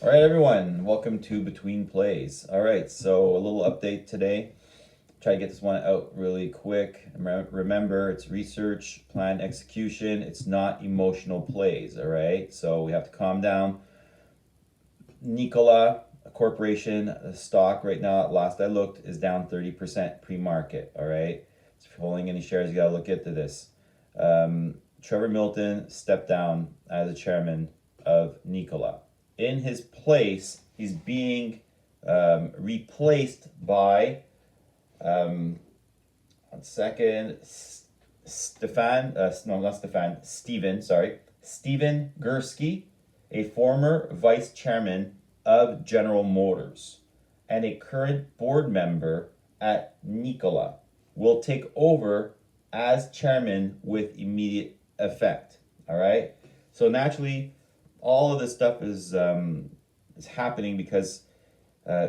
All right, everyone, welcome to Between Plays. All right, so a little update today. Try to get this one out really quick. Remember, it's research, plan, execution. It's not emotional plays, all right? So we have to calm down. Nikola, a corporation, a stock right now, at last I looked, is down 30% pre-market, all right? So if you're holding any shares, you got to look into this. Trevor Milton stepped down as the chairman of Nikola. In his place, he's being replaced by, um, one second, Stephen Girsky, a former vice chairman of General Motors and a current board member at Nikola, will take over as chairman with immediate effect. All right. So naturally, all of this stuff is happening because uh,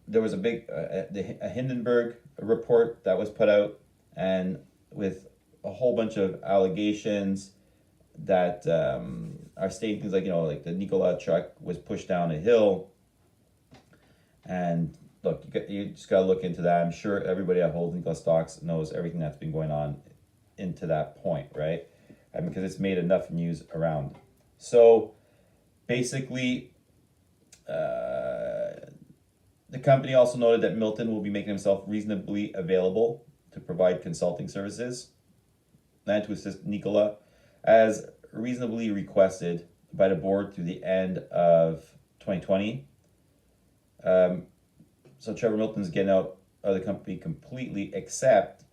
there was a Hindenburg report that was put out, and with a whole bunch of allegations that are stating things like like the Nikola truck was pushed down a hill, and look, you just got to look into that. I'm sure everybody that holds Nikola stocks knows everything that's been going on into that point, right? Because it's made enough news around. So basically, the company also noted that Milton will be making himself reasonably available to provide consulting services and to assist Nikola as reasonably requested by the board through the end of 2020. So Trevor Milton's getting out of the company completely, except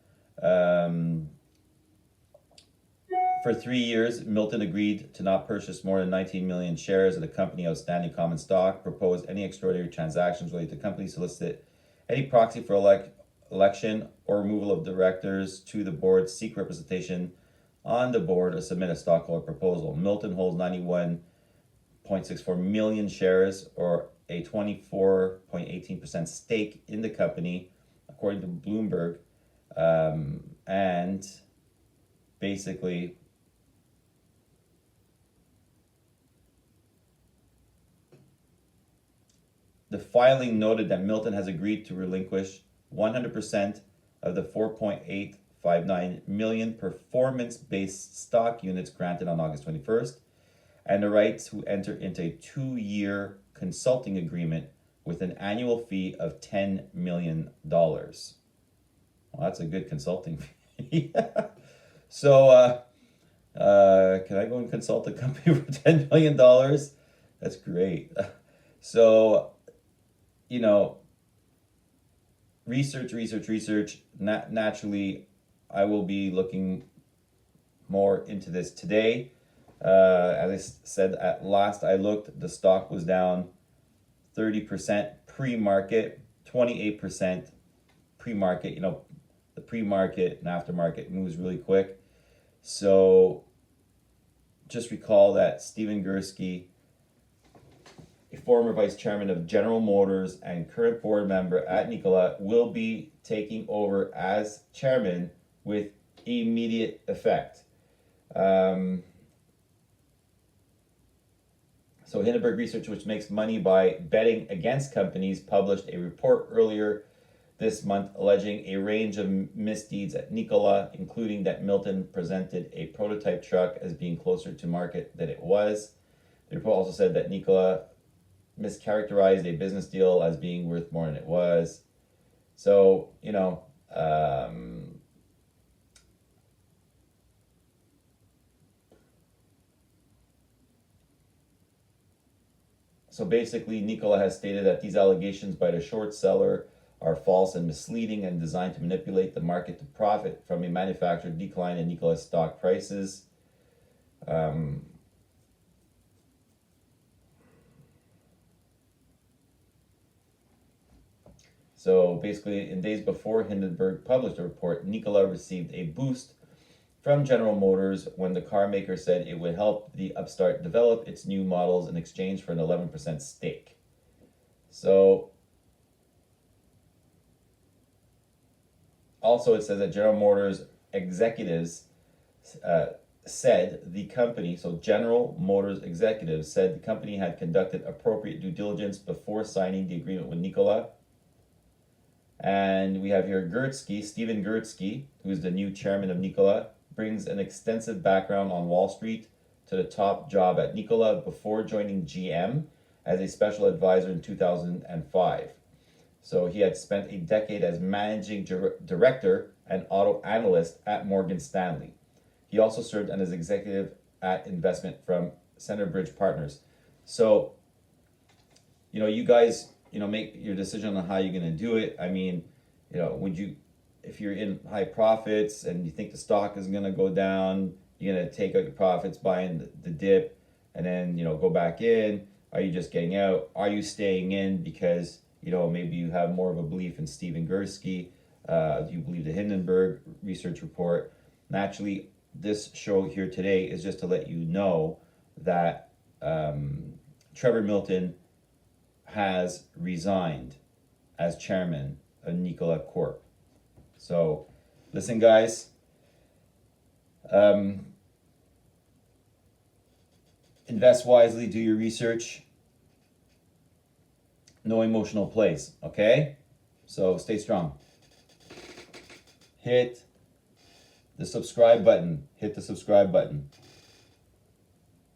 for 3 years, Milton agreed to not purchase more than 19 million shares of the company outstanding common stock, propose any extraordinary transactions related to the company, solicit any proxy for election or removal of directors to the board, seek representation on the board, or submit a stockholder proposal. Milton holds 91.64 million shares, or a 24.18% stake in the company, according to Bloomberg. And basically, the filing noted that Milton has agreed to relinquish 100% of the 4.859 million performance-based stock units granted on August 21st, and the right to enter into a 2-year consulting agreement with an annual fee of $10 million. Well, that's a good consulting fee. So, can I go and consult a company for $10 million? That's great. So, research. Naturally, I will be looking more into this today. As I said, at last I looked, the stock was down 30% pre-market, 28% pre-market. The pre-market and aftermarket moves really quick. So just recall that Stephen Girsky, a former vice chairman of General Motors and current board member at Nikola, will be taking over as chairman with immediate effect. So Hindenburg Research, which makes money by betting against companies, published a report earlier this month alleging a range of misdeeds at Nikola, including that Milton presented a prototype truck as being closer to market than it was. The report also said that Nikola mischaracterized a business deal as being worth more than it was. So, so basically, Nikola has stated that these allegations by the short seller are false and misleading and designed to manipulate the market to profit from a manufactured decline in Nikola's stock prices. So basically, in days before Hindenburg published the report, Nikola received a boost from General Motors when the car maker said it would help the upstart develop its new models in exchange for an 11% stake. So also it says that General Motors executives said the company, so General Motors executives said the company had conducted appropriate due diligence before signing the agreement with Nikola. And we have here Girsky, Stephen Girsky, who is the new chairman of Nikola, brings an extensive background on Wall Street to the top job at Nikola before joining GM as a special advisor in 2005. So he had spent a decade as managing director and auto analyst at Morgan Stanley. He also served as executive at investment from Centerbridge Partners. So, you guys, make your decision on how you're going to do it. I mean, would you, if you're in high profits and you think the stock is going to go down, you're going to take out your profits, buy in the dip, and then, go back in? Are you just getting out? Are you staying in because, maybe you have more of a belief in Stephen Girsky? Do you believe the Hindenburg research report? Naturally, this show here today is just to let you know that Trevor Milton has resigned as chairman of Nikola Corp. So, listen, guys. Invest wisely, do your research. No emotional plays, okay? So, stay strong. Hit the subscribe button. Hit the subscribe button.